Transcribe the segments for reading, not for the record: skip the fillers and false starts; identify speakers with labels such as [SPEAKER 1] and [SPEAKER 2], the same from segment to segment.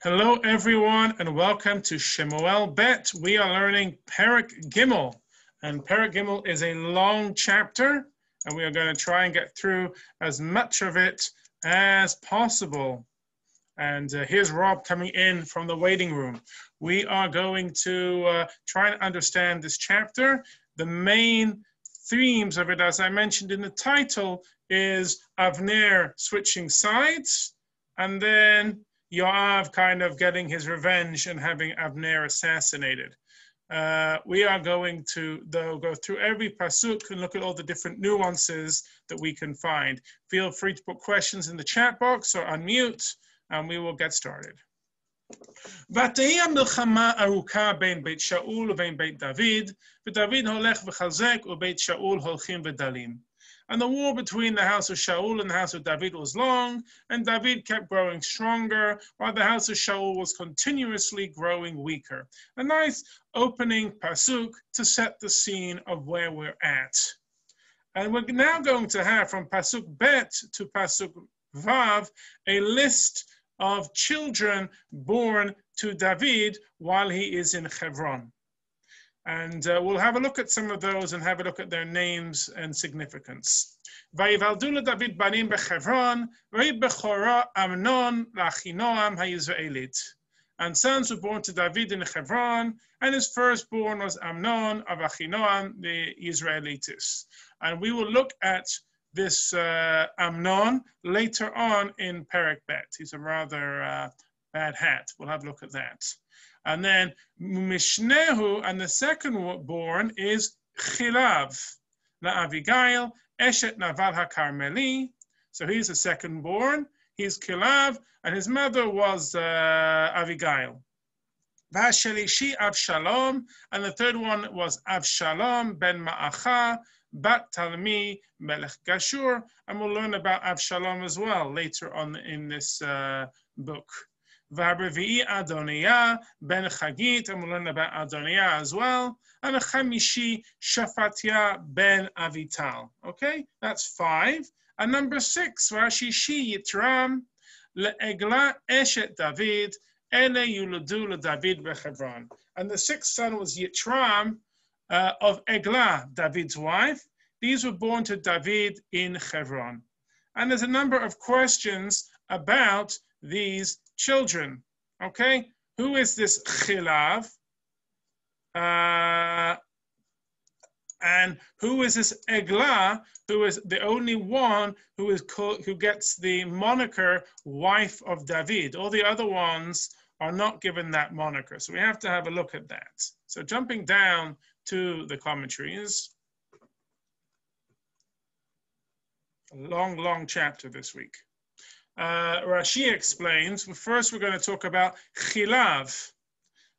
[SPEAKER 1] Hello, everyone, and welcome to Shemuel Bet. We are learning Perek Gimel, and Perek Gimel is a long chapter, and we are going to try and get through as much of it as possible. And here's Rob coming in from the waiting room. We are going to try and understand this chapter. The main themes of it, as I mentioned in the title, is Avner switching sides, and then Yoav kind of getting his revenge and having Avner assassinated. We are going to, though, go through every pasuk and look at all the different nuances that we can find. Feel free to put questions in the chat box or unmute, and we will get started. ותהי המלחמה ארוכה בין בית שאול ובין בית דוד, ודוד הולך וחזק ובית שאול הולכים ודלים. And the war between the house of Shaul and the house of David was long, and David kept growing stronger, while the house of Shaul was continuously growing weaker. A nice opening pasuk to set the scene of where we're at. And we're now going to have from pasuk Bet to pasuk Vav a list of children born to David while he is in Hebron. And we'll have a look at some of those and have a look at their names and significance. ויוולדו לדוד בנים בחברון, ויהי בכורו אמנון לאחינועם היזרעאלית. And sons were born to David in Hebron, and his firstborn was Amnon of Achinoam the Israelites. And we will look at this Amnon later on in Perek Bet. He's a rather bad hat. We'll have a look at that. And then Mishnehu, and the second born is Chilav, Avigail, Eshet Naval HaKarmeli. So he's the second born. He's Chilav, and his mother was Avigail. Vashelishi Avshalom, and the third one was Avshalom ben Ma'acha, Bat Talmi Melech Gashur, and we'll learn about Avshalom as well later on in this book. V'harbevi'i Adoniah ben Chagit, and we'll learn about Adoniah as well. And Chamishi Shafatia ben Avital. Okay, that's 5. And number 6, Vashishi Yitram le'Eglar eshet David, ele yuludu leDavid bechevron. And the 6th son was Yitram of Eglar, David's wife. These were born to David in Hebron. And there's a number of questions about these children. Okay, who is this Chilav? And who is this Eglah, who is the only one who is who gets the moniker wife of David? All the other ones are not given that moniker. So we have to have a look at that. So jumping down to the commentaries. A long chapter this week. Rashi explains, first we're going to talk about Chilav.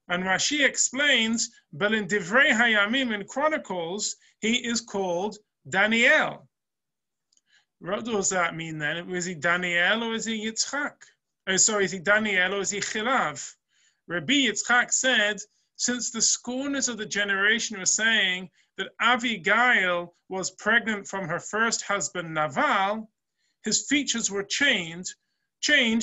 [SPEAKER 1] And Rashi explains, but in Divrei Hayamim in Chronicles, he is called Daniel. What does that mean then? Is he Daniel or is he Yitzchak? Is he Daniel or is he Chilav? Rabbi Yitzchak said, since the scorners of the generation were saying that Avigail was pregnant from her first husband Naval, his features were changed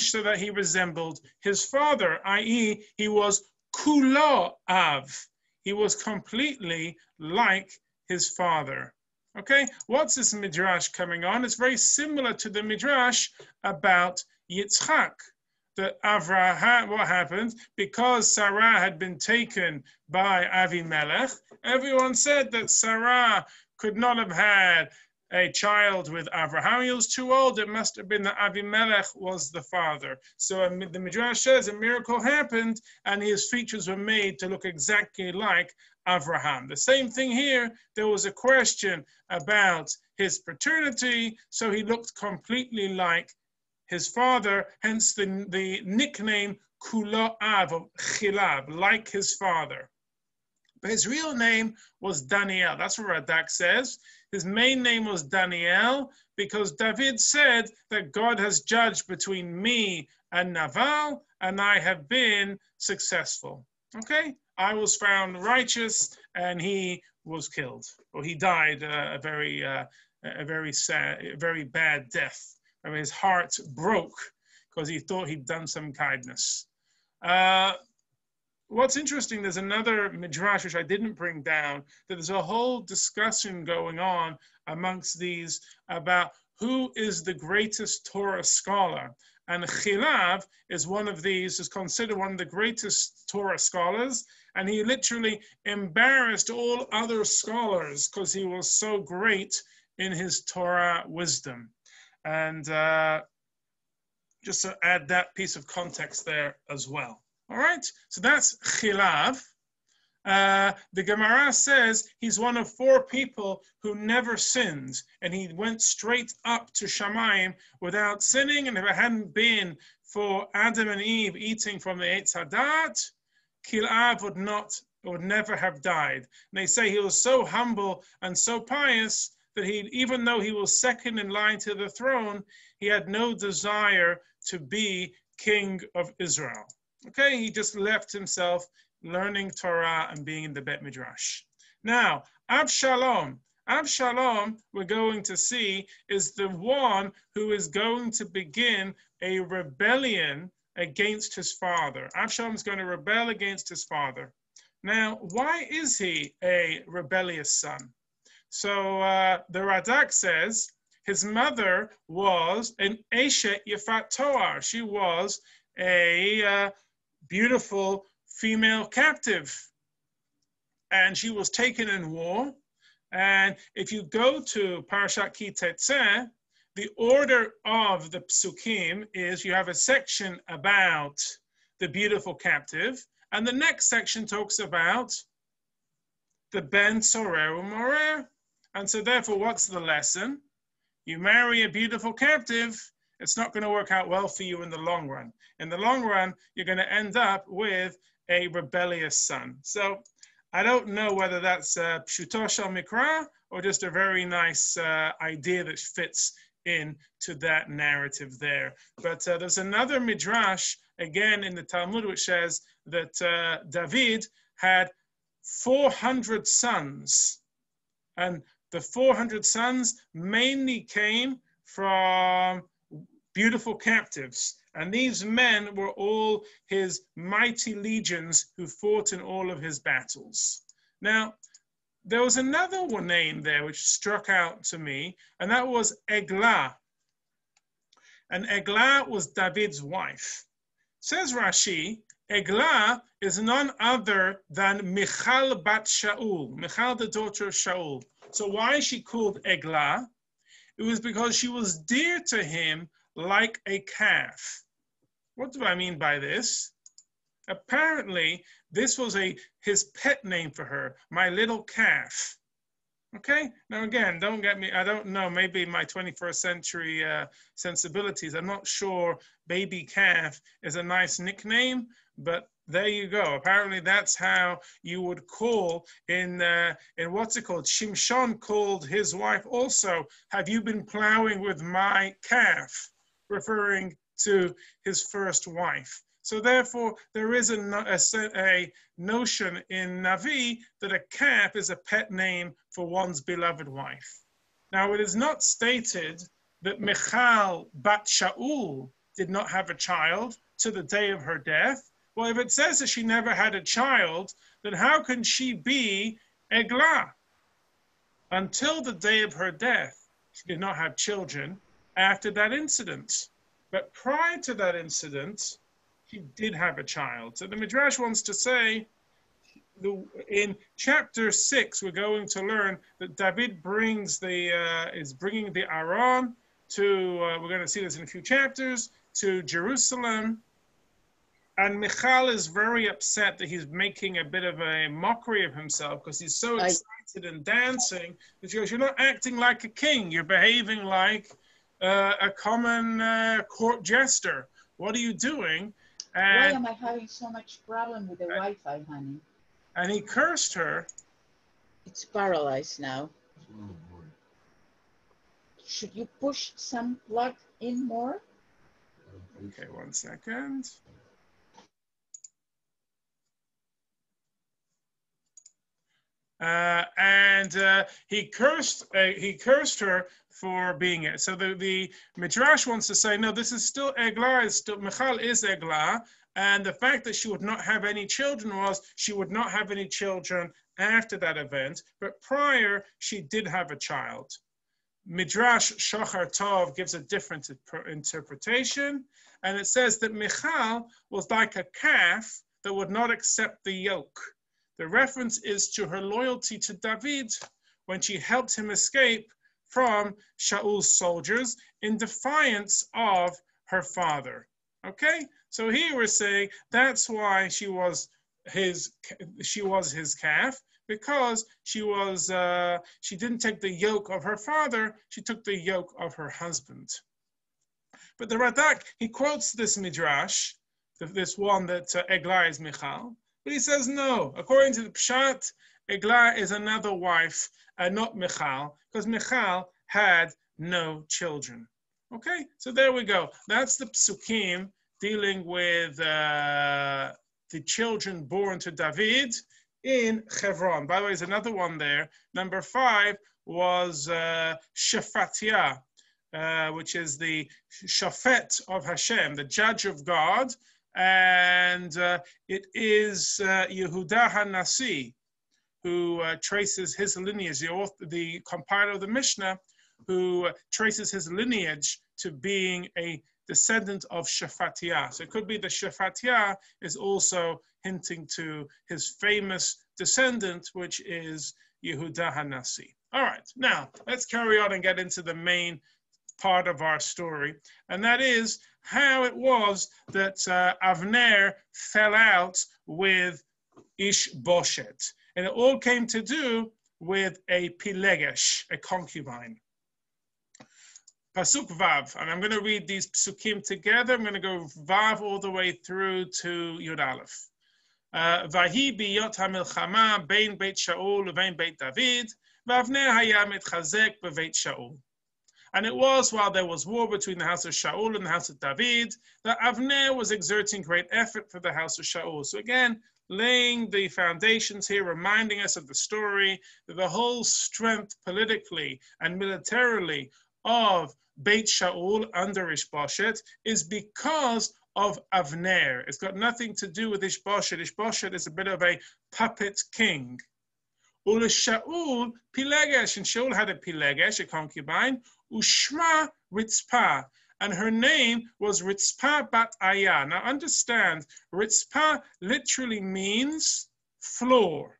[SPEAKER 1] so that he resembled his father, i.e., he was Kulo Av. He was completely like his father. Okay, what's this midrash coming on? It's very similar to the midrash about Yitzchak. That Avraham, what happened? Because Sarah had been taken by Avimelech, everyone said that Sarah could not have had a child with Avraham. He was too old. It must have been that Avimelech was the father. So the Midrash says a miracle happened and his features were made to look exactly like Avraham. The same thing here. There was a question about his paternity, so he looked completely like his father, hence the nickname Kulo Av, of Chilav, like his father. But his real name was Daniel. That's what Radak says. His main name was Daniel because David said that God has judged between me and Naval, and I have been successful. Okay? I was found righteous, and he was killed, or he died a very sad, a very bad death. I mean, his heart broke because he thought he'd done some kindness. What's interesting, there's another midrash which I didn't bring down, that there's a whole discussion going on amongst these about who is the greatest Torah scholar. And Chilav is one of these, is considered one of the greatest Torah scholars. And he literally embarrassed all other scholars because he was so great in his Torah wisdom. And just to add that piece of context there as well. All right, so that's Chilav. The Gemara says he's one of 4 people who never sinned, and he went straight up to Shamayim without sinning. And if it hadn't been for Adam and Eve eating from the Eitz Hadat, Chilav would never have died. And they say he was so humble and so pious that even though he was second in line to the throne, he had no desire to be king of Israel. Okay, he just left himself learning Torah and being in the Bet Midrash. Now, Absalom, we're going to see, is the one who is going to begin a rebellion against his father. Absalom's going to rebel against his father. Now, why is he a rebellious son? So the Radak says his mother was an Eshet Yefat Toar. She was a beautiful female captive, and she was taken in war. And if you go to Parashat Ki Tetzeh, the order of the psukim is you have a section about the beautiful captive, and the next section talks about the Ben Sorer Umorer. And so therefore, what's the lesson? You marry a beautiful captive, it's not going to work out well for you in the long run. In the long run, you're going to end up with a rebellious son. So I don't know whether that's Pshuto Shel Mikra or just a very nice idea that fits into that narrative there. But there's another midrash, again in the Talmud, which says that David had 400 sons. And the 400 sons mainly came from beautiful captives. And these men were all his mighty legions who fought in all of his battles. Now, there was another one name there which struck out to me, and that was Eglar. And Eglar was David's wife. Says Rashi, Eglar is none other than Michal bat Shaul, Michal the daughter of Shaul. So why is she called Eglar? It was because she was dear to him like a calf. What do I mean by this? Apparently, this was his pet name for her, my little calf. Okay, now again, don't get me, I don't know, maybe my 21st century sensibilities, I'm not sure baby calf is a nice nickname, but there you go. Apparently that's how you would call in what's it called? Shimshon called his wife also, have you been plowing with my calf? Referring to his first wife. So therefore, there is a notion in Navi that a calf is a pet name for one's beloved wife. Now, it is not stated that Michal bat Shaul did not have a child to the day of her death. Well, if it says that she never had a child, then how can she be Eglah? Until the day of her death, she did not have children after that incident. But prior to that incident, she did have a child. So the Midrash wants to say, in chapter 6, we're going to learn that David is bringing the Aron to, we're going to see this in a few chapters, to Jerusalem. And Michal is very upset that he's making a bit of a mockery of himself because he's so excited and dancing that she goes, you're not acting like a king, you're behaving like a common court jester. What are you doing? And,
[SPEAKER 2] why am I having so much problem with the Wi-Fi, honey?
[SPEAKER 1] And he cursed her.
[SPEAKER 2] It's paralyzed now. Should you push some plug in more?
[SPEAKER 1] Okay, 1 second. and he cursed her for being it. So the Midrash wants to say, no, this is still Eglar, Michal is Eglar, and the fact that she would not have any children was she would not have any children after that event, but prior she did have a child. Midrash Shachar Tov gives a different interpretation, and it says that Michal was like a calf that would not accept the yoke. The reference is to her loyalty to David when she helped him escape from Shaul's soldiers in defiance of her father. Okay, so here we're saying that's why she was his calf, because she didn't take the yoke of her father, she took the yoke of her husband. But the Radak, he quotes this midrash, this one that Eglar is Michal, but he says no. According to the Pshat, Eglar is another wife, not Michal, because Michal had no children. Okay, so there we go. That's the psukim dealing with the children born to David in Hebron. By the way, there's another one there. Number 5 was Shephatiah, which is the Shafet of Hashem, the judge of God. And it is Yehuda HaNasi, who traces his lineage, the compiler of the Mishnah, who traces his lineage to being a descendant of Shephatiah. So it could be that Shephatiah is also hinting to his famous descendant, which is Yehuda HaNasi. All right, now let's carry on and get into the main part of our story, and that is how it was that Avner fell out with Ishboshet. And it all came to do with a Pilegesh, a concubine. Pasuk Vav, and I'm going to read these psukim together. I'm going to go Vav all the way through to Yud Aleph. Vahi biyot hamilchama bein Beit Shaul levein Beit David, v'Avner haya mitchazek b'Beit Shaul. And it was while there was war between the house of Shaul and the house of David that Avner was exerting great effort for the house of Shaul. So again, laying the foundations here, reminding us of the story, that the whole strength politically and militarily of Beit Shaul under Ishboshet is because of Avner. It's got nothing to do with Ishboshet. Ishboshet is a bit of a puppet king. Ule Shaul Pilegesh, and Shaul had a Pilegesh, a concubine, Ushma Ritzpah, and her name was Ritzpah bat Ayah. Now understand, Ritzpah literally means floor.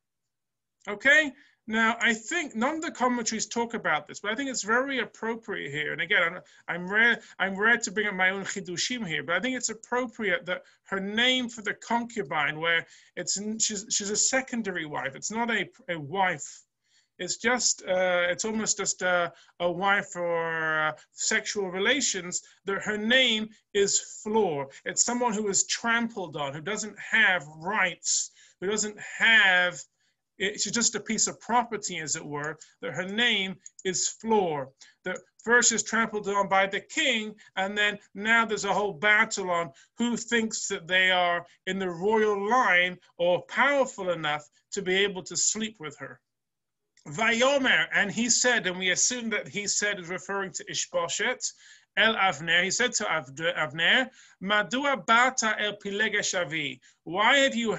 [SPEAKER 1] Okay? Now, I think none of the commentaries talk about this, but I think it's very appropriate here. And again, I'm rare to bring up my own chidushim here, but I think it's appropriate that her name for the concubine, where she's a secondary wife, it's not a wife. It's just, it's almost just a wife for sexual relations, that her name is floor. It's someone who is trampled on, who doesn't have rights, who doesn't have, she's just a piece of property, as it were, that her name is floor. That first is trampled on by the king, and then now there's a whole battle on who thinks that they are in the royal line or powerful enough to be able to sleep with her. Vayomer, and he said, and we assume that he said is referring to Ishboshet, El Avner, he said to Avner, Madua bata el Pilegesh avi. Why have you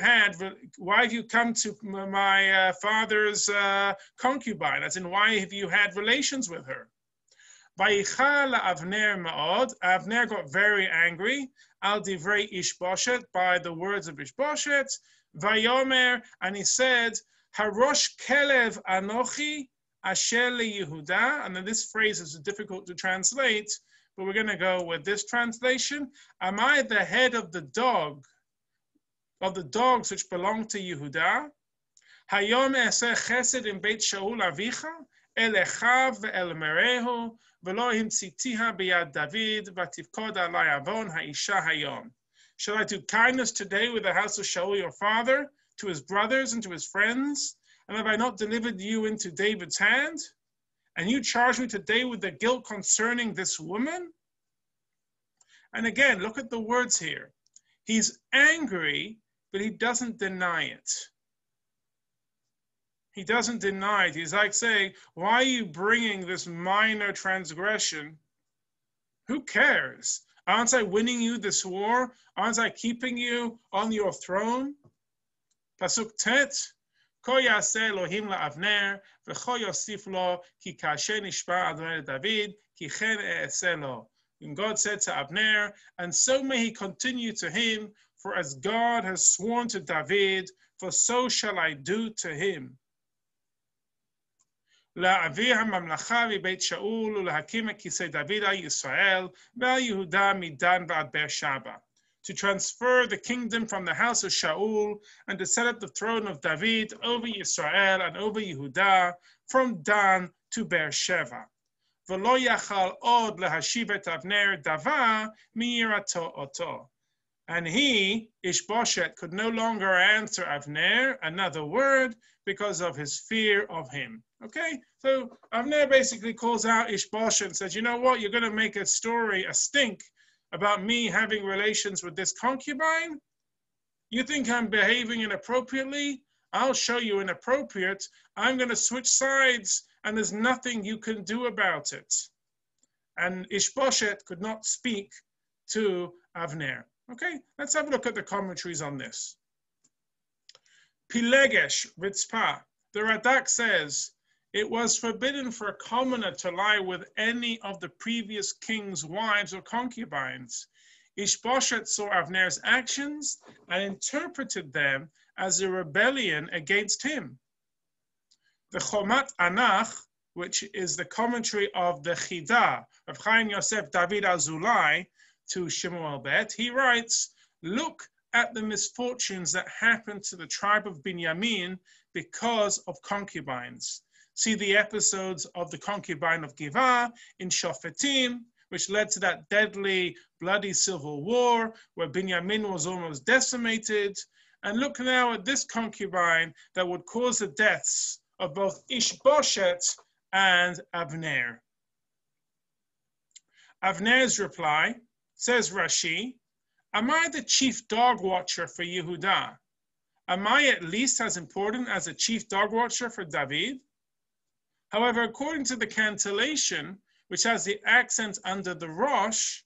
[SPEAKER 1] come to my father's concubine? As in, why have you had relations with her? Vayichal Avner ma'od. Avner got very angry. Al divrei Ishboshet, by the words of Ishboshet. Vayomer, and he said, Harosh kelev anochi asher Yehuda. And then this phrase is difficult to translate, but we're going to go with this translation. Am I the head of the dogs which belong to Yehuda? Hayom eseh chesed in Beit Shaul avicha, el echav ve'el merehu, v'lo himtzitiha biyad David, v'tivkod alai avon ha'isha hayom. Shall I do kindness today with the house of Shaul your father, to his brothers and to his friends? And have I not delivered you into David's hand? And you charge me today with the guilt concerning this woman? And again, look at the words here. He's angry, but he doesn't deny it. He doesn't deny it. He's like saying, why are you bringing this minor transgression? Who cares? Aren't I winning you this war? Aren't I keeping you on your throne? Pasuk Tet, Ko yaseh Elohim la'Avner, v'cho yosif lo, ki kasher nishba Adonai David, ki chen e'eseh lo. And God said to Abner, and so may he continue to him, for as God has sworn to David, for so shall I do to him. להעביר הממלכה מבית שאול ולהקים את כיסא דוד על ישראל ועל יהודה מדן ועד באר שבע. To transfer the kingdom from the house of Shaul and to set up the throne of David over Israel and over Yehuda from Dan to Beersheba. ולא יכל עוד להשיב את אבנר דבר מיראתו אותו. And he, Ishbosheth, could no longer answer Avner another word because of his fear of him. Okay, so Avner basically calls out Ishbosheth and says, you know what, you're going to make a story, a stink, about me having relations with this concubine? You think I'm behaving inappropriately? I'll show you inappropriate. I'm going to switch sides, and there's nothing you can do about it. And Ishbosheth could not speak to Avner. Okay, let's have a look at the commentaries on this. Pilegesh Ritzpah, the Radak says, it was forbidden for a commoner to lie with any of the previous king's wives or concubines. Ishbosheth saw Avner's actions and interpreted them as a rebellion against him. The Chomat Anach, which is the commentary of the Chidah of Chaim Yosef David Azulai to Shemuel Bet, he writes, look at the misfortunes that happened to the tribe of Binyamin because of concubines. See the episodes of the concubine of Givah in Shofetim, which led to that deadly, bloody civil war where Binyamin was almost decimated. And look now at this concubine that would cause the deaths of both Ishbosheth and Avner. Avner's reply, says Rashi, am I the chief dog watcher for Yehuda? Am I at least as important as a chief dog watcher for David? However, according to the cantillation, which has the accent under the Rosh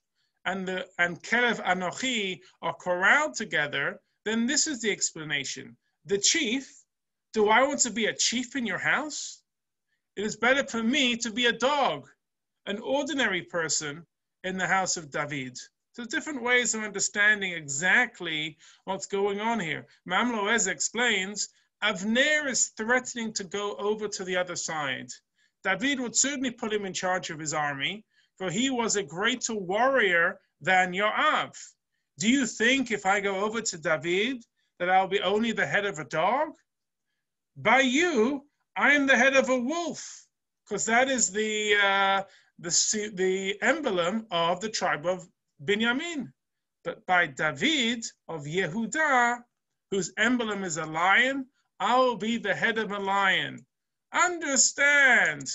[SPEAKER 1] and Kelev Anochi are choraled together, then this is the explanation. The chief, do I want to be a chief in your house? It is better for me to be a dog, an ordinary person in the house of David. So different ways of understanding exactly what's going on here. Mamloez explains, Avner is threatening to go over to the other side. David would certainly put him in charge of his army, for he was a greater warrior than Yoav. Do you think if I go over to David that I'll be only the head of a dog? By you, I am the head of a wolf, because that is the emblem of the tribe of Binyamin. But by David of Yehuda, whose emblem is a lion, I will be the head of a lion. Understand,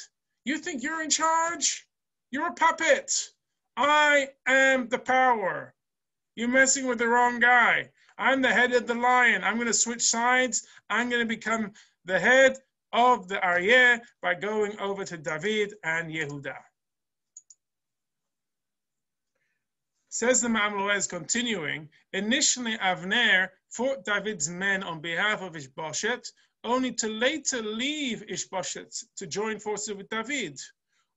[SPEAKER 1] you think you're in charge? You're a puppet. I am the power. You're messing with the wrong guy. I'm the head of the lion. I'm going to switch sides. I'm going to become the head of the Aryeh by going over to David and Yehuda. Says the Mamloez continuing, initially Avner fought David's men on behalf of Ishbosheth, only to later leave Ishbosheth to join forces with David.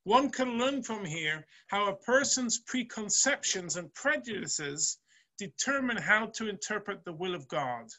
[SPEAKER 1] One can learn from here how a person's preconceptions and prejudices determine how to interpret the will of God.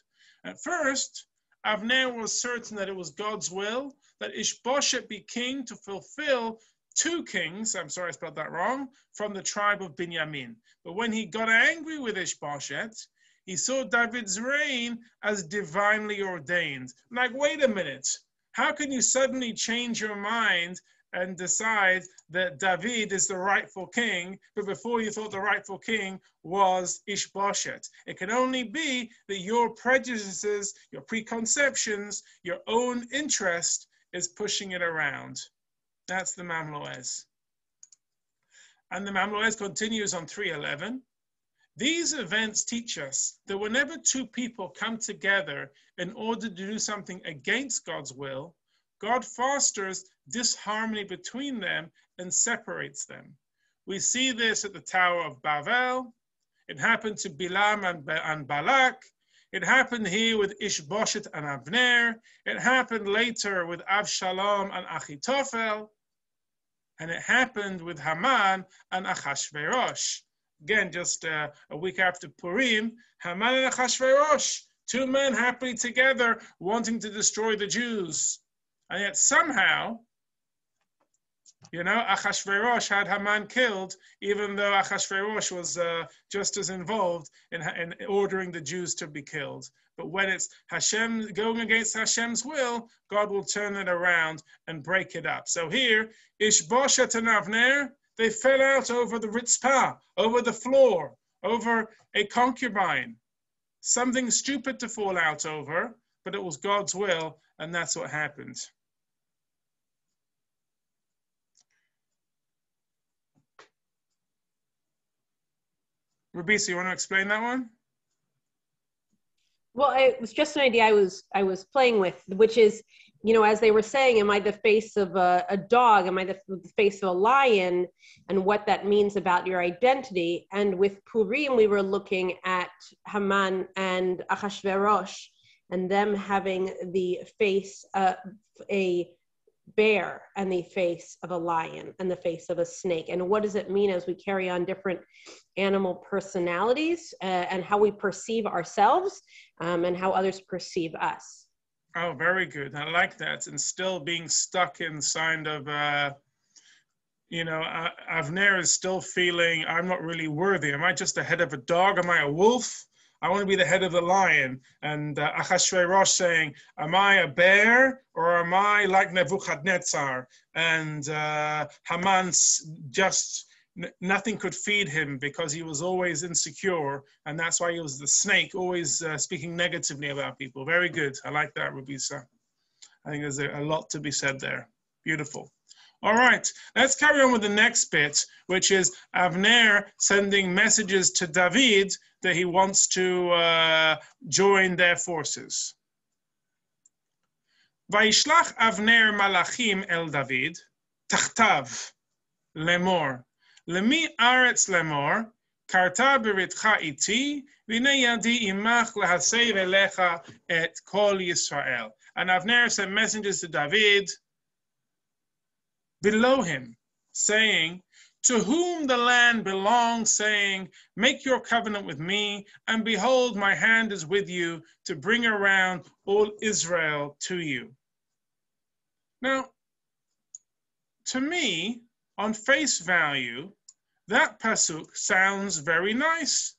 [SPEAKER 1] At first, Avner was certain that it was God's will that Ishbosheth be king to fulfill two kings, I'm sorry I spelled that wrong, from the tribe of Binyamin. But when he got angry with Ishbosheth, he saw David's reign as divinely ordained. Like, wait a minute, how can you suddenly change your mind and decide that David is the rightful king, but before you thought the rightful king was Ishbosheth? It can only be that your prejudices, your preconceptions, your own interest is pushing it around. That's the Mamloez. And the Mamloez continues on 3:11. These events teach us that whenever two people come together in order to do something against God's will, God fosters disharmony between them and separates them. We see this at the Tower of Babel. It happened to Bilam and Balak. It happened here with Ishbosheth and Avner. It happened later with Avshalom and Achitophel. And it happened with Haman and Achashverosh. Again, just a week after Purim, Haman and Achashverosh, two men happily together wanting to destroy the Jews. And yet somehow, Achashverosh had Haman killed, even though Achashverosh was just as involved in ordering the Jews to be killed. But when it's Hashem going against Hashem's will, God will turn it around and break it up. So here, Ishbosheth and Avner, they fell out over the Ritzpah, over the floor, over a concubine. Something stupid to fall out over, but it was God's will, and that's what happened. Rabisa, you want to explain that one?
[SPEAKER 3] Well, it was just an idea I was playing with, which is, as they were saying, am I the face of a dog? Am I the face of a lion? And what that means about your identity. And with Purim, we were looking at Haman and Achashverosh and them having the face of a bear and the face of a lion and the face of a snake. And what does it mean as we carry on different animal personalities and how we perceive ourselves and how others perceive us?
[SPEAKER 1] Oh, very good. I like that. And still being stuck inside of, Avner is still feeling, I'm not really worthy. Am I just the head of a dog? Am I a wolf? I want to be the head of the lion. And Achashverosh saying, am I a bear or am I like Nebuchadnezzar? And Haman just, nothing could feed him because he was always insecure. And that's why he was the snake, always speaking negatively about people. Very good. I like that, Rabisa. I think there's a lot to be said there. Beautiful. All right, let's carry on with the next bit, which is Avner sending messages to David that he wants to join their forces. Vayishlach Avner malachim el David, tachtav, lemor, lemi aretz lemor, karta beritcha iti, v'nei yadi imach lahasei velecha et kol Yisrael. And Avner sent messengers to David below him, saying, to whom the land belongs, saying, make your covenant with me, and behold, my hand is with you to bring around all Israel to you. Now, to me, on face value, that pasuk sounds very nice.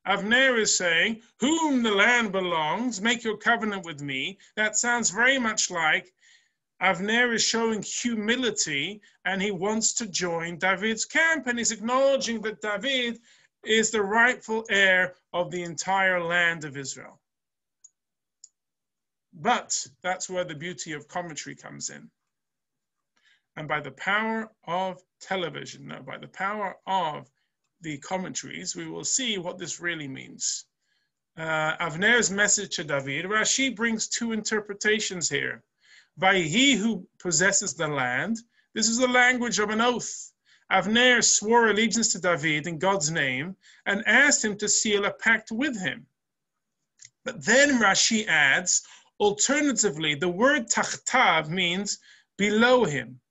[SPEAKER 1] Avner is saying, whom the land belongs, make your covenant with me. That sounds very much like Avner is showing humility and he wants to join David's camp, and he's acknowledging that David is the rightful heir of the entire land of Israel. But that's where the beauty of commentary comes in. And by the power of television, no, by the power of the commentaries, we will see what this really means. Avner's message to David, Rashi brings two interpretations here. By he who possesses the land, this is the language of an oath. Avner swore allegiance to David in God's name and asked him to seal a pact with him. But then Rashi adds, alternatively, the word tachtav means below him.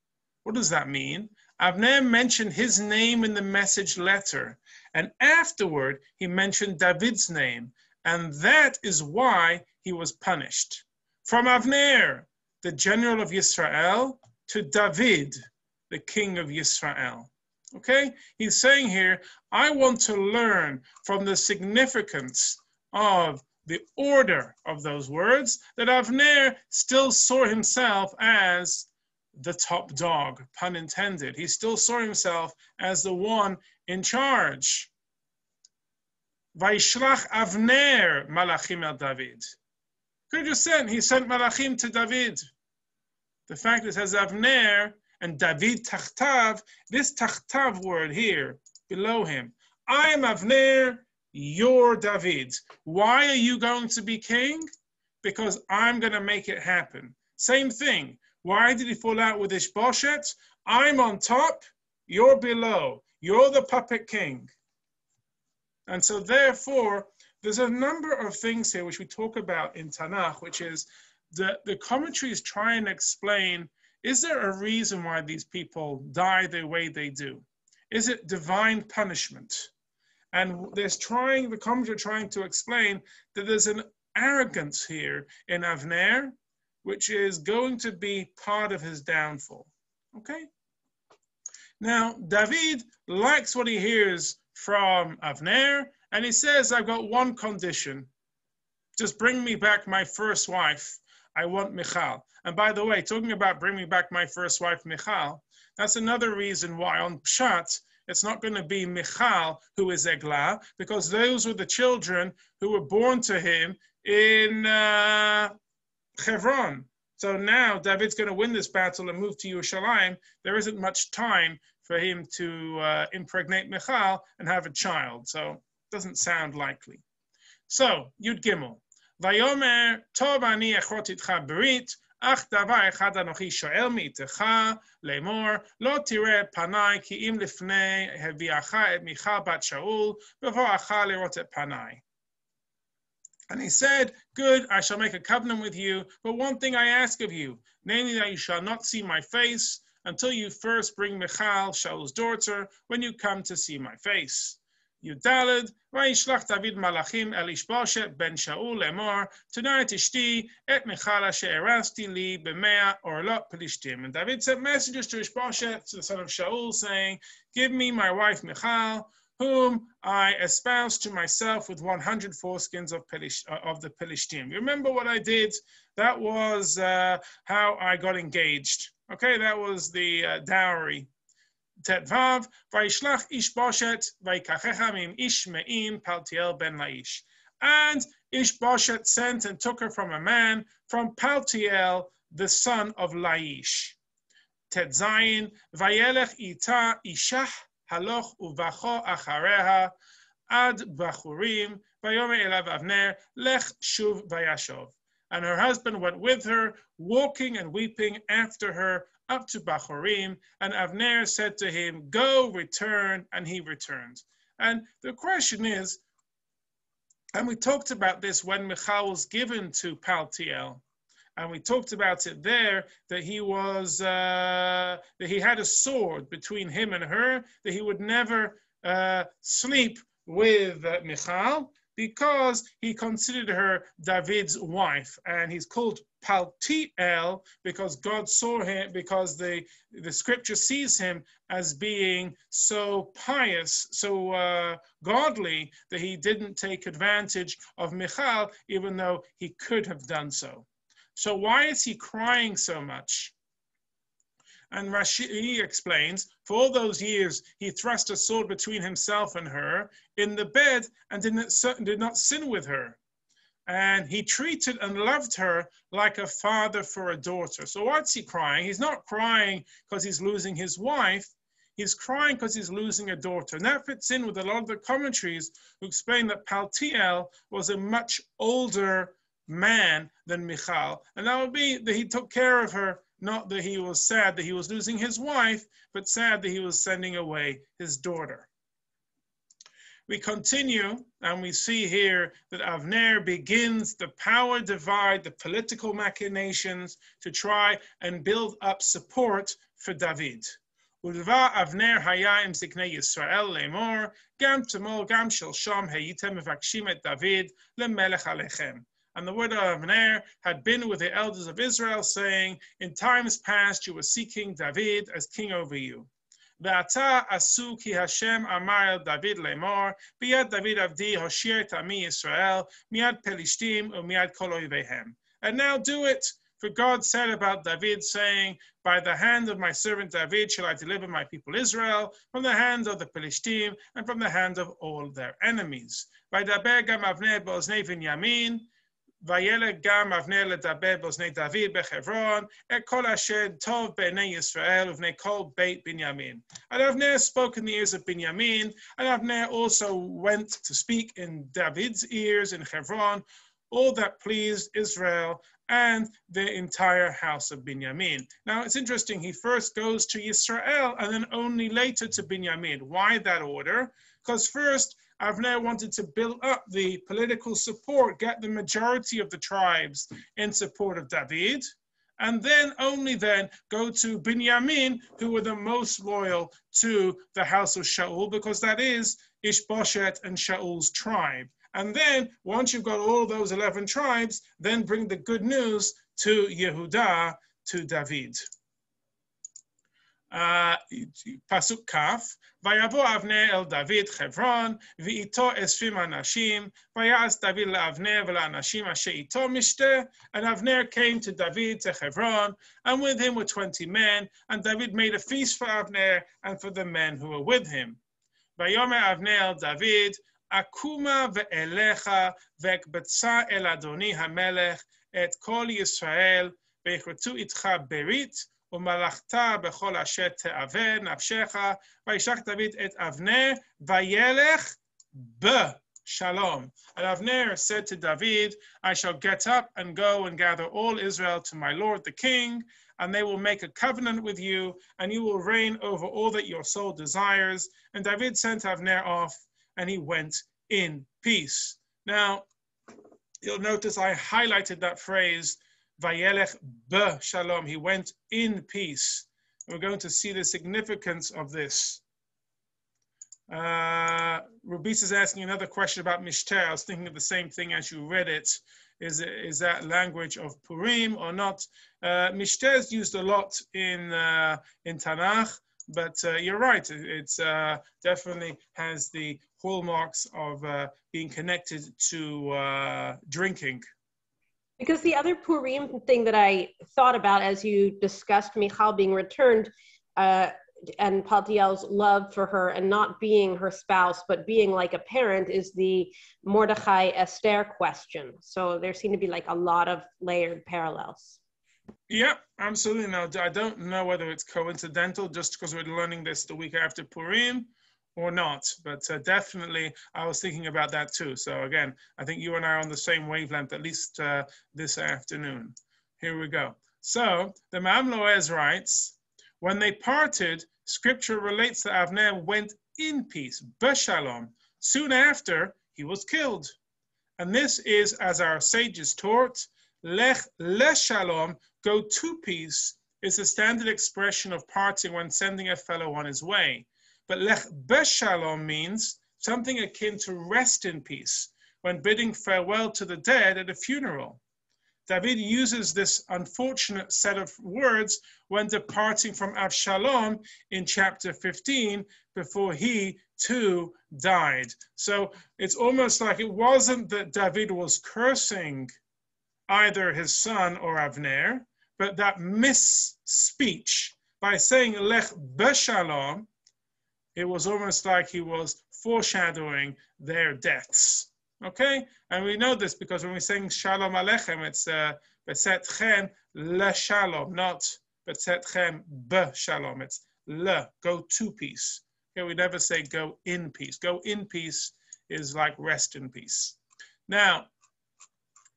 [SPEAKER 1] What does that mean? Avner mentioned his name in the message letter, and afterward he mentioned David's name, and that is why he was punished. From Avner, the general of Yisrael, to David, the king of Yisrael. Okay? He's saying here, I want to learn from the significance of the order of those words that Avner still saw himself as the top dog, pun intended. He still saw himself as the one in charge. Vayishlach Avner malachim el David. Could have just said he sent malachim to David. The fact it says Avner and David tachtav, this tachtav word here, below him. I am Avner, you're David. Why are you going to be king? Because I'm going to make it happen. Same thing. Why did he fall out with Ishbosheth? I'm on top, you're below. You're the puppet king. And so therefore, there's a number of things here which we talk about in Tanakh, which is the commentaries try and explain, is there a reason why these people die the way they do? Is it divine punishment? And the commentary trying to explain that there's an arrogance here in Avner, which is going to be part of his downfall. Okay? Now, David likes what he hears from Avner, and he says, I've got one condition. Just bring me back my first wife. I want Michal. And by the way, talking about bring me back my first wife, Michal, that's another reason why on Pshat, it's not going to be Michal who is Eglar, because those were the children who were born to him in Hebron. So now David's going to win this battle and move to Yerushalayim. There isn't much time for him to impregnate Michal and have a child. So it doesn't sound likely. So, Yud Gimel. Vayomer tov ani echrot itcha berit, ach davar echad anochi shoel mi'itecha, lemor, lo tireh et panai, ki im lifnei heviacha et Michal bat Shaul, bevoacha lerot et panai. And he said, good, I shall make a covenant with you, but one thing I ask of you, namely that you shall not see my face until you first bring Michal, Shaul's daughter, when you come to see my face. Yudalad, Vayishlach David Malachim El Ishbosheth ben Shaul lemor, tonight ishti et Michal asher erasti li b'mea orlot pelishtim. And David sent messages to Ishbosheth, the son of Shaul, saying, give me my wife Michal, whom I espoused to myself with 100 foreskins of the Pelishtim. You remember what I did? That was how I got engaged. Okay, that was the dowry. Tetvav, Vayishlach Ishbosheth, Vayikachecha mim ish me'im Paltiel ben Laish. And Ishbosheth sent and took her from a man from Paltiel, the son of Laish. Tetzayin, Vayelech ita ishah haloch uvacho achareha ad bachurim vayomer elav Avner lech shuv vayashov. And her husband went with her, walking and weeping after her up to Bachurim. And Avner said to him, go, return, and he returned. And the question is, and we talked about this when Michal was given to Paltiel, and we talked about it there, that he was, that he had a sword between him and her, that he would never sleep with Michal, because he considered her David's wife. And he's called Paltiel because God saw him, because the scripture sees him as being so pious, so godly, that he didn't take advantage of Michal, even though he could have done so. So why is he crying so much? And Rashi explains, for all those years, he thrust a sword between himself and her in the bed and did not sin with her. And he treated and loved her like a father for a daughter. So what's he crying? He's not crying because he's losing his wife. He's crying because he's losing a daughter. And that fits in with a lot of the commentaries who explain that Paltiel was a much older man than Michal. And that would be that he took care of her. Not that he was sad that he was losing his wife, but sad that he was sending away his daughter. We continue, and we see here that Avner begins the power divide, the political machinations to try and build up support for David. Ulva Avner haya im ziknei Yisrael lemor, gam tamol gam shelshom hayitem mevakshim et David lemelech alechem. And the word of Avner had been with the elders of Israel, saying, in times past you were seeking David as king over you. Ve'ata asu ki Hashem amar el David lemor, biyad David avdi hoshir et ami Yisrael, miyad pelishtim umiyad kol oivehem. And now do it, for God said about David, saying, by the hand of my servant David shall I deliver my people Israel, from the hand of the Pelishtim, and from the hand of all their enemies. Vaydaber gam Avner b'oznei Binyamin, וילד גם אבנר לדבר באוזני דוד בחברון, את כל אשר טוב בעיני ישראל ובני כל בית בנימין. And Avner spoke in the ears of Binyamin, and Avner also went to speak in David's ears in Hebron, all that pleased Israel and the entire house of Binyamin. Now, it's interesting. He first goes to Yisrael and then only later to Binyamin. Why that order? Because first, Avner wanted to build up the political support, get the majority of the tribes in support of David, and then only then go to Binyamin, who were the most loyal to the house of Shaul, because that is Ishbosheth and Shaul's tribe. And then, once you've got all those 11 tribes, then bring the good news to Yehudah, to David. Pasuk Kaf, Vayavo Avner el David Hebron, V'ito esfim anashim, Vayas David le'Avner ve'la'anashim asher ito mishteh, and Avner came to David to Hebron, and with him were 20 men, and David made a feast for Avner and for the men who were with him. Vayomer Avner el David, Akuma ve'elecha ve'ekbetza el Adoni hamelech et kol Yisrael ve'echretu itcha berit u'malachta bechol asher te'aver nafshecha vayishach David et Avner vayelech b'shalom. And Avner said to David, I shall get up and go and gather all Israel to my lord the king, and they will make a covenant with you, and you will reign over all that your soul desires. And David sent Avner off, and he went in peace. Now, you'll notice I highlighted that phrase, Vayelech b'shalom. He went in peace. And we're going to see the significance of this. Rubis is asking another question about Mishteh. I was thinking of the same thing as you read it. Is that language of Purim or not? Mishteh is used a lot in Tanakh. But you're right, it's definitely has the hallmarks of being connected to drinking.
[SPEAKER 3] Because the other Purim thing that I thought about as you discussed Michal being returned and Paltiel's love for her and not being her spouse, but being like a parent is the Mordechai Esther question. So there seem to be like a lot of layered parallels.
[SPEAKER 1] Yeah, absolutely. No, I don't know whether it's coincidental just because we're learning this the week after Purim or not, but definitely I was thinking about that too. So again, I think you and I are on the same wavelength, at least this afternoon. Here we go. So the Ma'am Loez writes, when they parted, scripture relates that Avner went in peace, b'shalom. Soon after, he was killed. And this is, as our sages taught, lech leshalom, go to peace, is a standard expression of parting when sending a fellow on his way. But lech b'shalom means something akin to rest in peace, when bidding farewell to the dead at a funeral. David uses this unfortunate set of words when departing from Avshalom in chapter 15, before he too died. So it's almost like it wasn't that David was cursing either his son or Avner, but that misspeech by saying lech b'shalom, it was almost like he was foreshadowing their deaths. Okay, and we know this because when we're saying shalom aleichem, it's besetchem leshalom, not besetchem b'shalom. It's le, go to peace. Okay, we never say go in peace. Go in peace is like rest in peace. Now,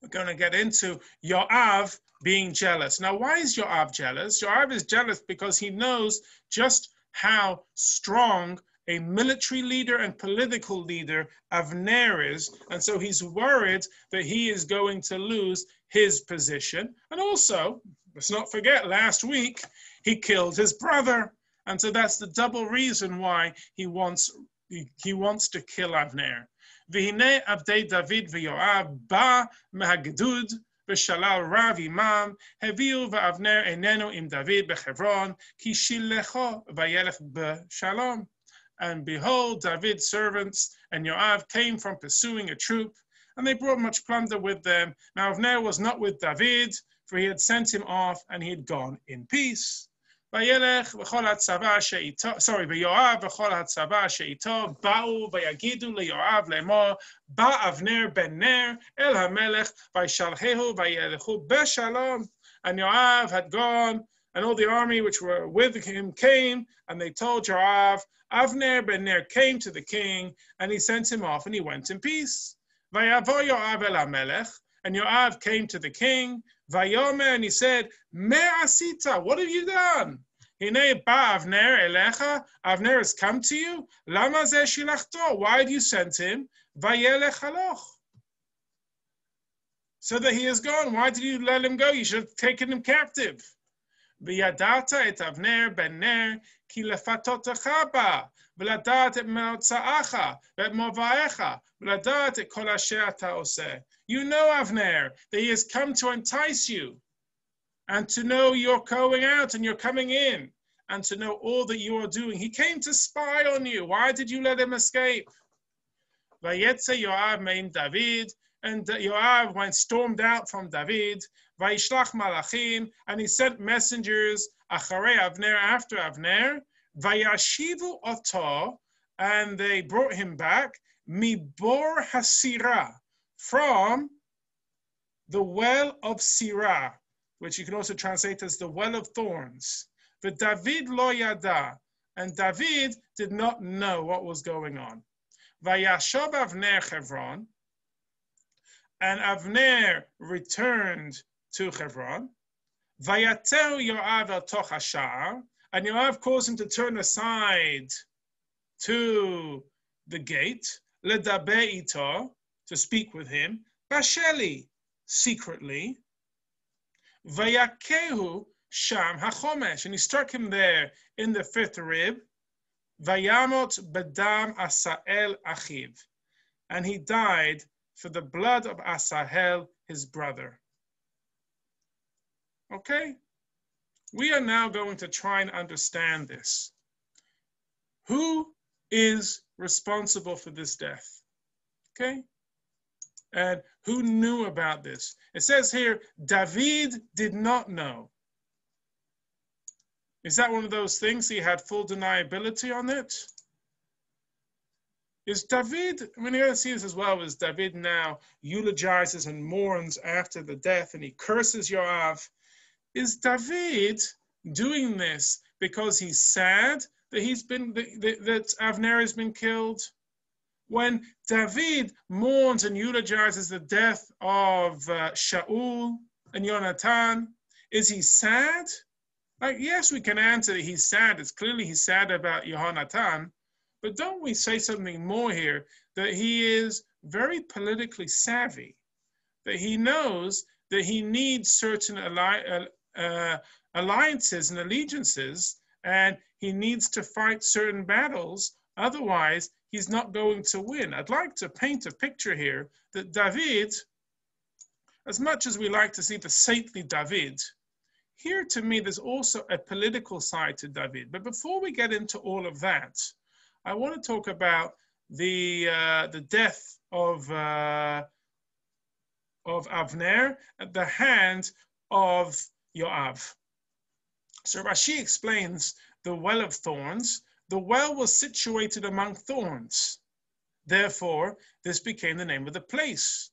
[SPEAKER 1] we're going to get into Yoav being jealous. Now, why is Yoav jealous? Yoav is jealous because he knows just how strong a military leader and political leader Avner is, and so he's worried that he is going to lose his position. And also, let's not forget, last week he killed his brother, and so that's the double reason why he wants to kill Avner. V'hinei avdei David v'Yoav ba mahagdud v'shalal rav imam heviu v'Avner enenu im David b'Hebron ki shilecho v'yelech b'shalom. And behold, David's servants and Yoav came from pursuing a troop, and they brought much plunder with them. Now Avner was not with David, for he had sent him off, and he had gone in peace. V'yelech v'chol hatzava she'ito, v'Yoav v'chol hatzava she'ito ba'u v'yagidu leYoav lemor ba Avner ben Ner el hamelech v'yishalhehu v'yelechu b'shalom. And Yoav had gone, and all the army which were with him came, and they told Yoav, Avner ben Ner came to the king, and he sent him off, and he went in peace. Vayavo Yoav el hamelech, And Yoav came to the king, Vayomer, and he said, Me asita, what have you done? Hine ba Avner elecha, Avner has come to you. Lama ze shilachto, why have you sent him? Vayelech haloch, so that he is gone. Why did you let him go? You should have taken him captive. V'yadata et Avner ben Ner, ki lefatotecha ba, v'ladat et meotza'acha, v'et movaecha, v'ladat et kol asher ata oseh. You know, Avner, that he has come to entice you, and to know you're going out and you're coming in, and to know all that you are doing. He came to spy on you. Why did you let him escape? Vayetze Yoav mein David, and Yoav stormed out from David. Vayishlach malachim, and he sent messengers acharei Avner, after Avner. Vayashivu oto, and they brought him back. Mibor hasira, from the well of Sirah, which you can also translate as the well of thorns. But David lo yada, and David did not know what was going on. Vayashob Avner Hebron, and Avner returned to Hebron. Vayater Yoav el toch hasha'ar, and Yoav caused him to turn aside to the gate, ledaber ito, to speak with him, basheli, secretly. Vayakehu sham hachomesh, and he struck him there in the fifth rib. Vayamot bedam Asael achiv, and he died for the blood of Asahel, his brother. Okay, we are now going to try and understand this. Who is responsible for this death? Okay, and who knew about this? It says here, David did not know. Is that one of those things he had full deniability on it? Is David, I mean, you're going to see this as well, is David now eulogizes and mourns after the death, and he curses Yoav. Is David doing this because he's sad that that Avner has been killed? When David mourns and eulogizes the death of Shaul and Yonatan, is he sad? Like, yes, we can answer that he's sad. It's clearly he's sad about Yehonatan, but don't we say something more here, that he is very politically savvy, that he knows that he needs certain alliances and allegiances, and he needs to fight certain battles, otherwise he's not going to win. I'd like to paint a picture here that David, as much as we like to see the saintly David, here to me there's also a political side to David. But before we get into all of that, I want to talk about the death of Avner at the hand of Yoav. So Rashi explains the Well of Thorns. The well was situated among thorns. Therefore, this became the name of the place.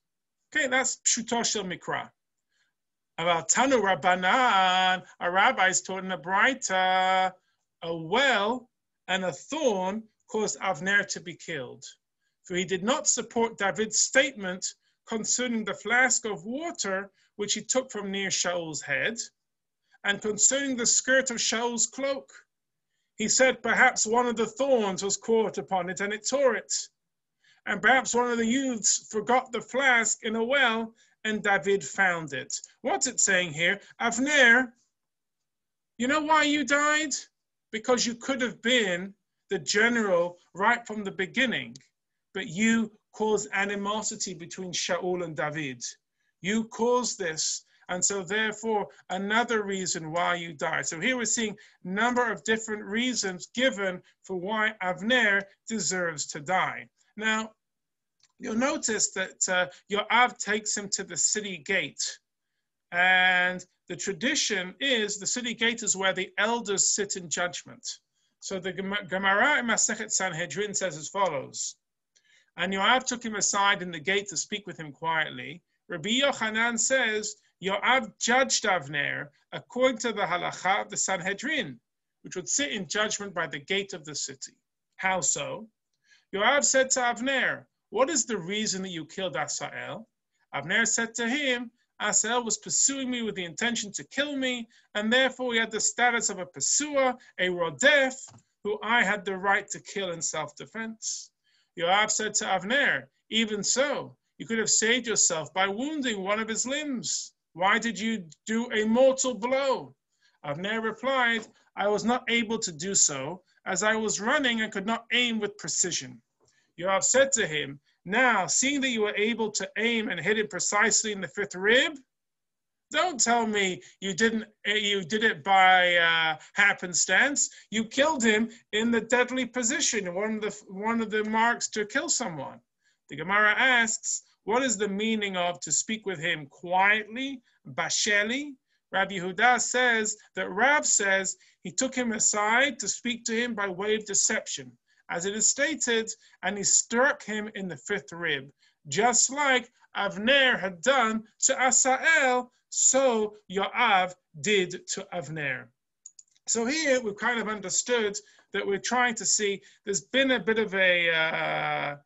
[SPEAKER 1] Okay, that's Pshuto Shel Mikra. About Tanu Rabbanan, our rabbis taught in a Braita, a well and a thorn caused Avner to be killed. For he did not support David's statement concerning the flask of water which he took from near Shaul's head, and concerning the skirt of Shaul's cloak. He said perhaps one of the thorns was caught upon it and it tore it. And perhaps one of the youths forgot the flask in a well and David found it. What's it saying here? Avner, you know why you died? Because you could have been the general right from the beginning, but you caused animosity between Shaul and David. You caused this, and so therefore another reason why you died. So here we're seeing a number of different reasons given for why Avner deserves to die. Now, you'll notice that Yoav takes him to the city gate, and the tradition is the city gate is where the elders sit in judgment. So the Gemara in Masechet Sanhedrin says as follows, and Yoav took him aside in the gate to speak with him quietly. Rabbi Yochanan says, Yoav judged Avner according to the halacha of the Sanhedrin, which would sit in judgment by the gate of the city. How so? Yoav said to Avner, what is the reason that you killed Asael? Avner said to him, Asahel was pursuing me with the intention to kill me, and therefore he had the status of a pursuer, a rodef, who I had the right to kill in self-defense. Yoav said to Avner, even so, you could have saved yourself by wounding one of his limbs. Why did you do a mortal blow? Avner replied, I was not able to do so, as I was running and could not aim with precision. Yoav said to him, now, seeing that you were able to aim and hit it precisely in the fifth rib, don't tell me you did it by happenstance. You killed him in the deadly position, one of the marks to kill someone. The Gemara asks, what is the meaning of to speak with him quietly, basheli? Rabbi Yehuda says that Rav says he took him aside to speak to him by way of deception, as it is stated, and he struck him in the fifth rib, just like Avner had done to Asahel, so Yoav did to Avner. So here we've kind of understood that we're trying to see there's been a bit of a,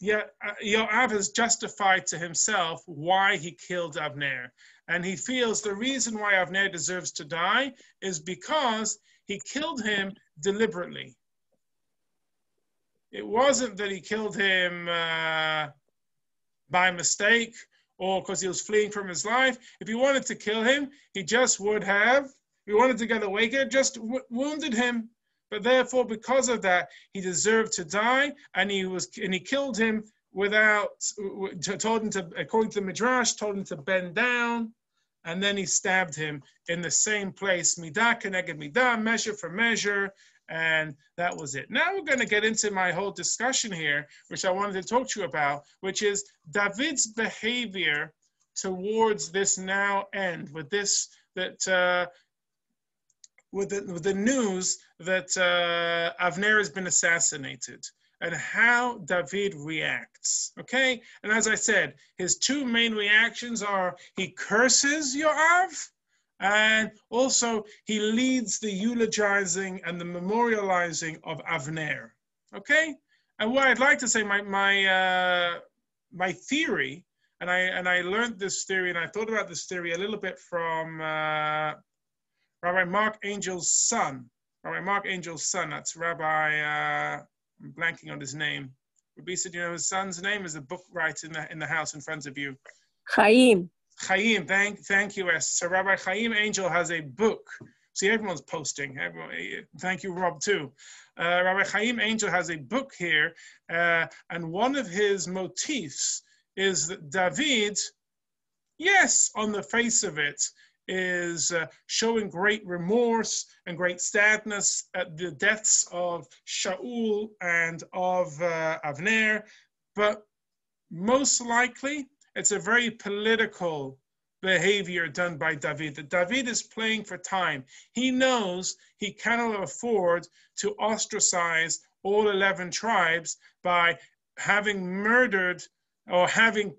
[SPEAKER 1] Yoav has justified to himself why he killed Avner. And he feels the reason why Avner deserves to die is because he killed him deliberately. It wasn't that he killed him by mistake or because he was fleeing from his life. If he wanted to kill him, he just would have, if he wanted to get away, just wounded him. But therefore, because of that, he deserved to die, and he killed him without, told him to, according to the Midrash, told him to bend down, and then he stabbed him in the same place, midah keneged midah, measure for measure, and that was it. Now we're going to get into my whole discussion here, which I wanted to talk to you about, which is David's behavior towards this now end, with this, that with the news that Avner has been assassinated, and how David reacts, okay? And as I said, his two main reactions are he curses Yoav, and also he leads the eulogizing and the memorializing of Avner, okay? And what I'd like to say, my theory, and I learned this theory, and I thought about this theory a little bit from Rabbi Mark Angel's son. Rabbi Mark Angel's son, that's Rabbi, I'm blanking on his name. Rabbi said, you know his son's name? Is a book right in the house in front of you.
[SPEAKER 3] Chaim.
[SPEAKER 1] Chaim, thank you, Esther. So Rabbi Chaim Angel has a book. See, everyone's posting. Thank you, Rob, too. Rabbi Chaim Angel has a book here, and one of his motifs is that David, yes, on the face of it, is showing great remorse and great sadness at the deaths of Shaul and of Avner, but most likely it's a very political behavior done by David. That David is playing for time. He knows he cannot afford to ostracize all 11 tribes by having murdered or having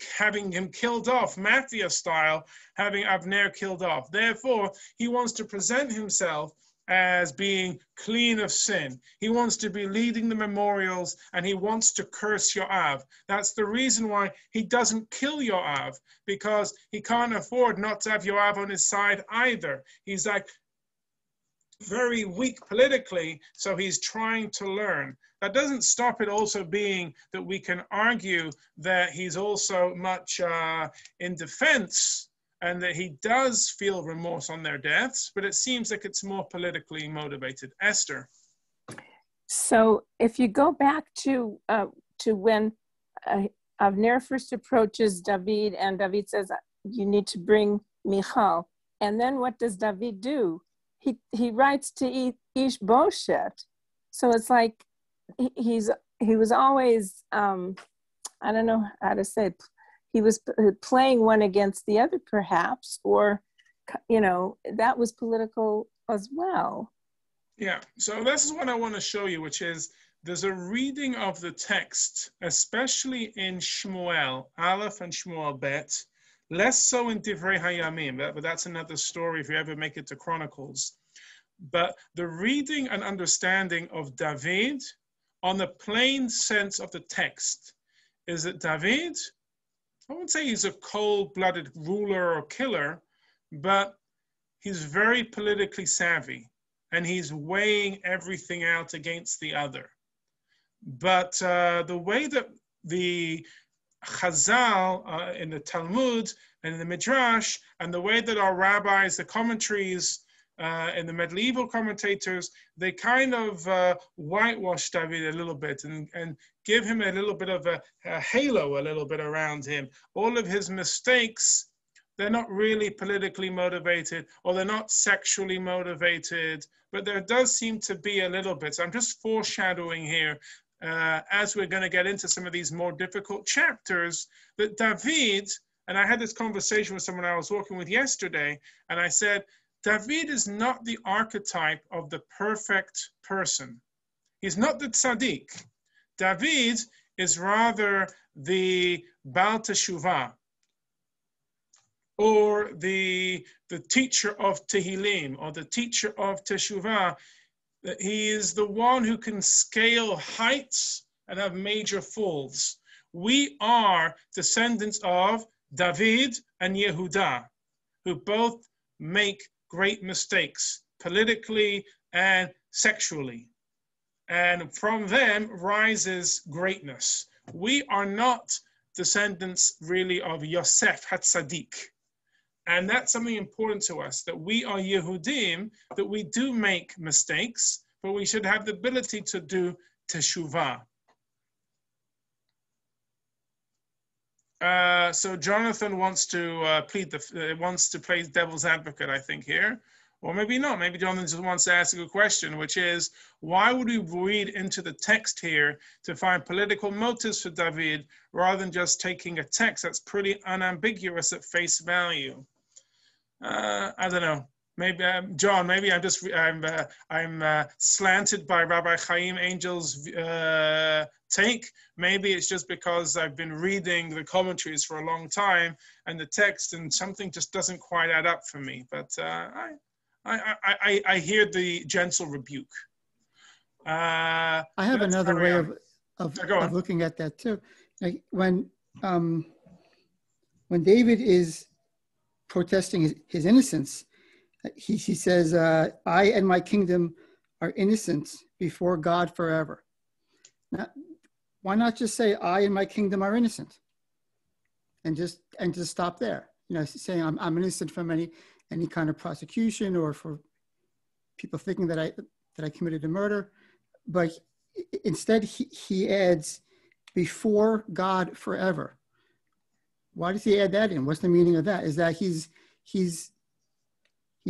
[SPEAKER 1] him killed off, mafia style, having Avner killed off. Therefore, he wants to present himself as being clean of sin. He wants to be leading the memorials, and he wants to curse Yoav. That's the reason why he doesn't kill Yoav, because he can't afford not to have Yoav on his side either. He's like very weak politically, so he's trying to learn. That doesn't stop it also being that we can argue that he's also much in defense and that he does feel remorse on their deaths, but it seems like it's more politically motivated. Esther.
[SPEAKER 4] So if you go back to when Avner first approaches David, and David says, you need to bring Michal. And then what does David do? He writes to Ishbosheth. So it's like he was always, I don't know how to say it. He was playing one against the other, perhaps, or, you know, that was political as well.
[SPEAKER 1] Yeah, so this is what I want to show you, which is there's a reading of the text, especially in Shemuel, Aleph and Shemuel Bet, less so in Divrei Hayamim, but that's another story if you ever make it to Chronicles. But the reading and understanding of David on the plain sense of the text is that David I wouldn't say he's a cold-blooded ruler or killer, but he's very politically savvy, and he's weighing everything out against the other. But the way that the Chazal in the Talmud and in the Midrash, and the way that our rabbis, the commentaries, and the medieval commentators, they kind of whitewash David a little bit and give him a little bit of a halo a little bit around him. All of his mistakes, they're not really politically motivated, or they're not sexually motivated, but there does seem to be a little bit. So I'm just foreshadowing here, as we're going to get into some of these more difficult chapters, that David, and I had this conversation with someone I was walking with yesterday, and I said, David is not the archetype of the perfect person. He's not the tzaddik. David is rather the Baal Teshuvah, or the teacher of Tehillim, or the teacher of Teshuvah. He is the one who can scale heights and have major falls. We are descendants of David and Yehuda, who both make great mistakes politically and sexually. And from them rises greatness. We are not descendants really of Yosef HaTzadik. And that's something important to us, that we are Yehudim, that we do make mistakes, but we should have the ability to do teshuvah. So Jonathan wants to play devil's advocate, I think, here. Or maybe not. Maybe Jonathan just wants to ask a good question, which is, why would we read into the text here to find political motives for David rather than just taking a text that's pretty unambiguous at face value? I don't know. Maybe John. Maybe I'm slanted by Rabbi Chaim Angel's take. Maybe it's just because I've been reading the commentaries for a long time and the text, and something just doesn't quite add up for me. But I hear the gentle rebuke.
[SPEAKER 5] I have another way of looking at that too. Like when David is protesting his innocence, he says, I and my kingdom are innocent before God forever. Now, why not just say, I and my kingdom are innocent? And just stop there. You know, saying I'm innocent from any kind of prosecution or for people thinking that I committed a murder. But instead he adds, before God forever. Why does he add that in? What's the meaning of that? Is that he's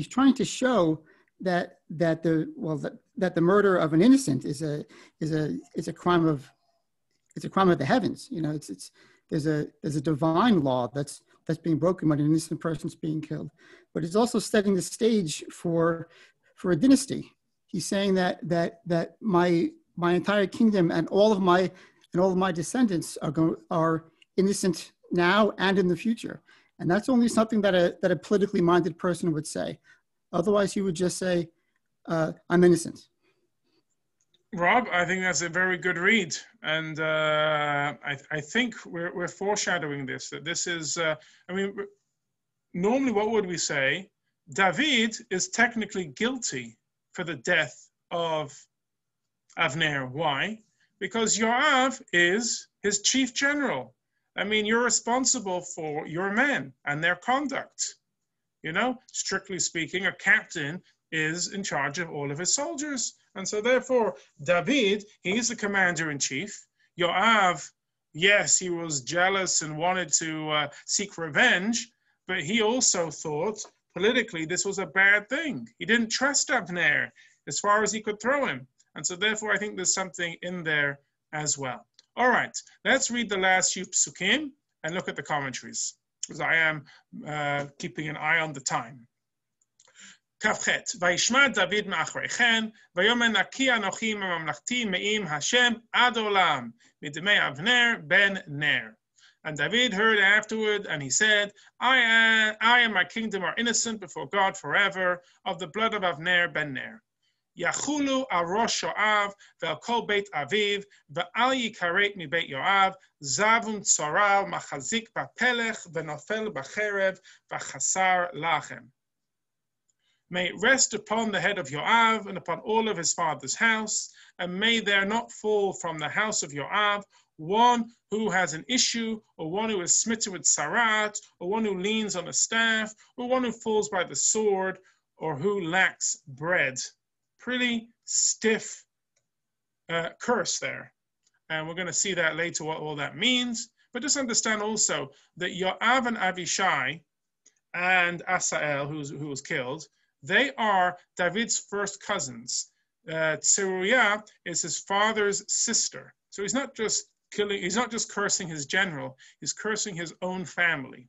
[SPEAKER 5] trying to show that the murder of an innocent is a crime of the heavens. You know, there's a divine law that's being broken when an innocent person's being killed. But it's also setting the stage for a dynasty. He's saying that my entire kingdom and all of my descendants are innocent now and in the future. And that's only something that a politically minded person would say. Otherwise, he would just say, I'm innocent.
[SPEAKER 1] Rob, I think that's a very good read. And I think we're foreshadowing this, that this is, normally what would we say? David is technically guilty for the death of Avner. Why? Because Yoav is his chief general. I mean, you're responsible for your men and their conduct. You know, strictly speaking, a captain is in charge of all of his soldiers. And so therefore, David, he's the commander-in-chief. Yoav, yes, he was jealous and wanted to seek revenge, but he also thought politically this was a bad thing. He didn't trust Avner as far as he could throw him. And so therefore, I think there's something in there as well. All right, let's read the last few psukim and look at the commentaries, because I am keeping an eye on the time. Kafchet, Vayishma David ma'achreichen, Vayomer naki anochi memamlachti me'im Hashem ad olam, midmei Avner ben Ner. And David heard afterward, and he said, I and my kingdom are innocent before God forever of the blood of Avner ben Ner. Yachulu al Rosh Yoav ve'al kol beit aviv ve'al yikaret mi beit Yoav zavum tzorav machazik ba'pelech ve'nofel b'cherev v'chasar lachem. May it rest upon the head of Yoav and upon all of his father's house, and may there not fall from the house of Yoav one who has an issue, or one who is smitten with sarat, or one who leans on a staff, or one who falls by the sword, or who lacks bread. Pretty stiff curse there. And we're going to see that later, what all that means. But just understand also that Yoav and Avishai and Asael, who was killed, they are David's first cousins. Tzeruiah is his father's sister. So he's not just cursing his general, he's cursing his own family.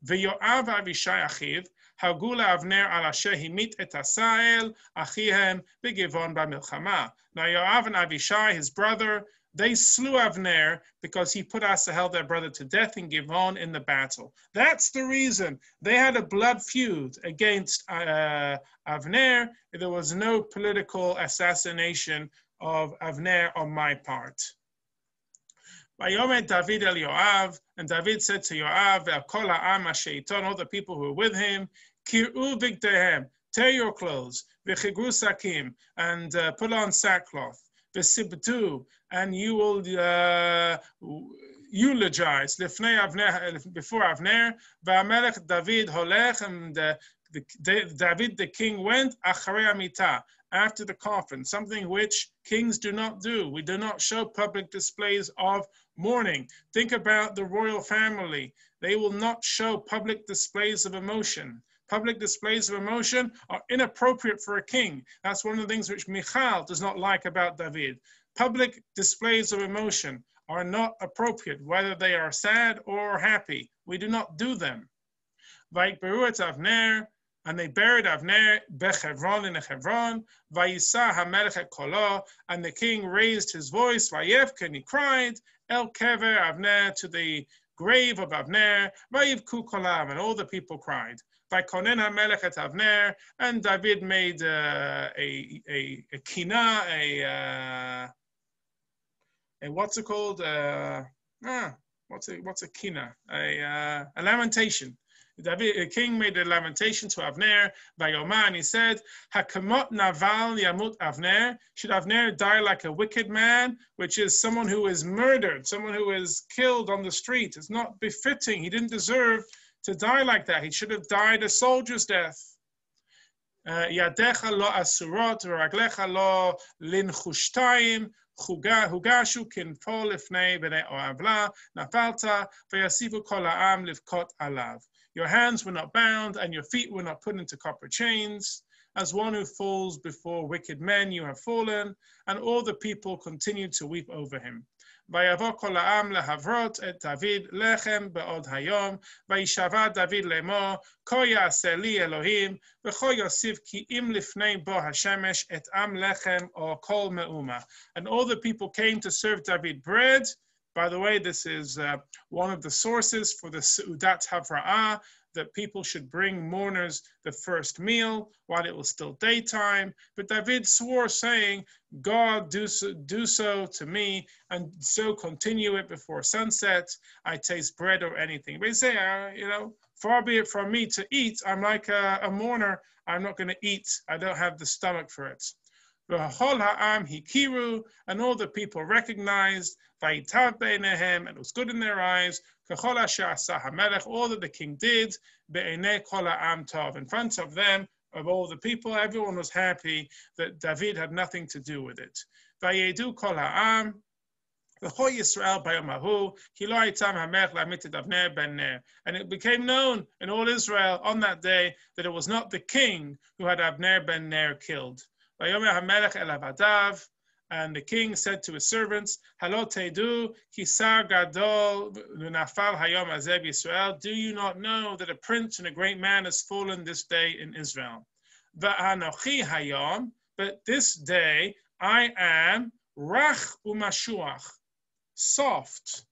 [SPEAKER 1] Ve'yoav Avishai achiv, hagula Avner al asher himit et Asael achihem b'givon b'milchama. Now Yoav and Avishai, his brother, they slew Avner because he put Asahel, their brother, to death in Givon in the battle. That's the reason. They had a blood feud against Avner. There was no political assassination of Avner on my part. Vayomer David el Yoav, and David said to Yoav, Kol ha'am asher ito, all the people who were with him, Kir'u bigdehem, tear your clothes, v'chigru sakim, and put on sackcloth, v'sibtu, and you will eulogize before Avner. V'amelech David holech, and David the king went acharei amita, after the coffin, something which kings do not do. We do not show public displays of mourning. Think about the royal family. They will not show public displays of emotion. Public displays of emotion are inappropriate for a king. That's one of the things which Michal does not like about David. Public displays of emotion are not appropriate, whether they are sad or happy. We do not do them. Vayikberu et Avner, and they buried Avner bechevron in Hebron. Vayisa hamelech et kolo, and the king raised his voice. Vayevke, and he cried, El kever Avner, to the grave of Avner. Vayivku kolam, and all the people cried. Vaykonen hamelech et Avner, and David made a kina, a what's it called? What's a kina? A lamentation. The king made a lamentation to Avner, Vayoma, and he said, Hakamot naval yamut Avner, should Avner die like a wicked man, which is someone who is murdered, someone who is killed on the street. It's not befitting. He didn't deserve to die like that. He should have died a soldier's death. Yadecha lo asurot, raglecha lo linchushtaim, hugashu kinpol lifnei b'nei oavla, nafalta, v'yasivu kol ha'am livkot alav. Your hands were not bound, and your feet were not put into copper chains. As one who falls before wicked men, you have fallen. And all the people continued to weep over him. Vayavo kol ha'am lehavrot et David lechem be'od hayom. Vayishava David lemo, ko ya'aseh li Elohim, v'cho yosiv ki im lifnei bo hashemesh et am lechem or kol me'uma. And all the people came to serve David bread. By the way, this is one of the sources for the Seudat Havra'ah, that people should bring mourners the first meal while it was still daytime. But David swore, saying, God, do so to me, and so continue it before sunset. I taste bread or anything. But he say, far be it from me to eat. I'm like a mourner. I'm not going to eat. I don't have the stomach for it. And all the people recognized, and it was good in their eyes, all that the king did, in front of them, of all the people, everyone was happy that David had nothing to do with it. And it became known in all Israel on that day that it was not the king who had Avner ben Ner killed. And the king said to his servants, do you not know that a prince and a great man has fallen this day in Israel? But this day I am rach umashuach, soft,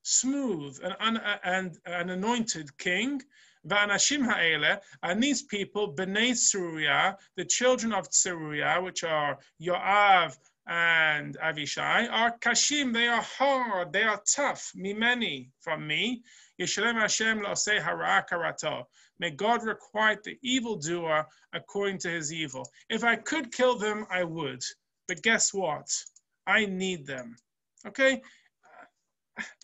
[SPEAKER 1] smooth, and an anointed king. V'anashim ha'ele, and these people, Bnei Tzeruya, the children of Tzeruya, which are Yoav and Avishai, are kashim, they are hard, they are tough, mimeni, from me. Yishalem Hashem la'osei hara karato. May God requite the evildoer according to his evil. If I could kill them, I would. But guess what? I need them. Okay?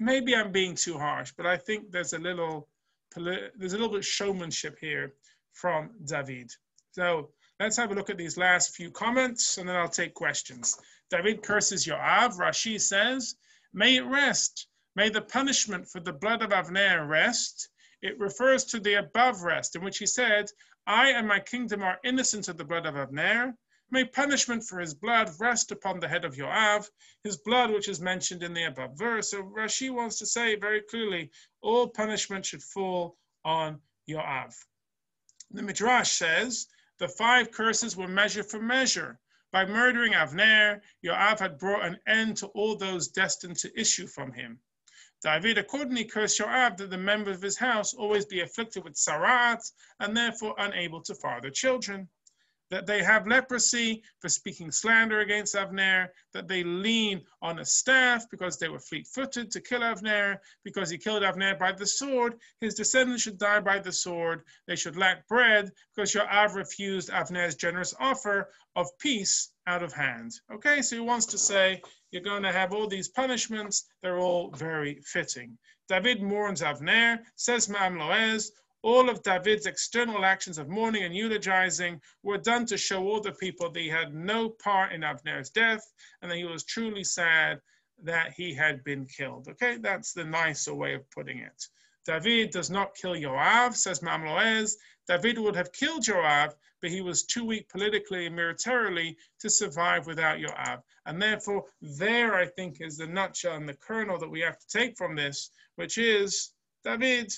[SPEAKER 1] Maybe I'm being too harsh, but I think there's a little bit showmanship here from David. So let's have a look at these last few comments, and then I'll take questions. David curses Yoav. Rashi says, may it rest. May the punishment for the blood of Avner rest. It refers to the above rest, in which he said, I and my kingdom are innocent of the blood of Avner. May punishment for his blood rest upon the head of Yoav, his blood which is mentioned in the above verse. So Rashi wants to say very clearly, all punishment should fall on Yoav. The Midrash says, the 5 curses were measure for measure. By murdering Avner, Yoav had brought an end to all those destined to issue from him. David accordingly cursed Yoav that the members of his house always be afflicted with sarat and therefore unable to father children. That they have leprosy for speaking slander against Avner, that they lean on a staff because they were fleet-footed to kill Avner, because he killed Avner by the sword, his descendants should die by the sword, they should lack bread because Yoav refused Avner's generous offer of peace out of hand. Okay, so he wants to say, you're going to have all these punishments, they're all very fitting. David mourns Avner, says Ma'am Loez, all of David's external actions of mourning and eulogizing were done to show all the people that he had no part in Avner's death and that he was truly sad that he had been killed. Okay, that's the nicer way of putting it. David does not kill Yoav, says Ma'am Loez. David would have killed Yoav, but he was too weak politically and militarily to survive without Yoav. And therefore, there I think is the nutshell and the kernel that we have to take from this, which is David,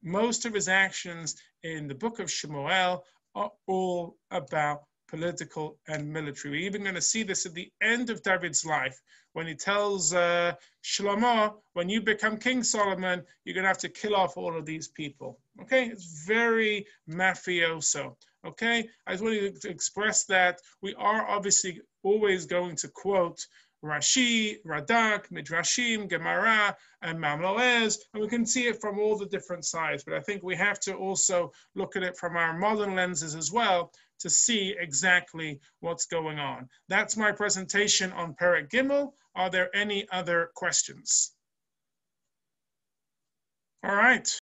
[SPEAKER 1] most of his actions in the book of Shemuel are all about political and military. We're even going to see this at the end of David's life when he tells Shlomo, when you become King Solomon, you're going to have to kill off all of these people. Okay, it's very mafioso. Okay, I just wanted to express that. We are obviously always going to quote Rashi, Radak, Midrashim, Gemara, and Ma'am Loez, and we can see it from all the different sides. But I think we have to also look at it from our modern lenses as well to see exactly what's going on. That's my presentation on Perek Gimel. Are there any other questions? All right.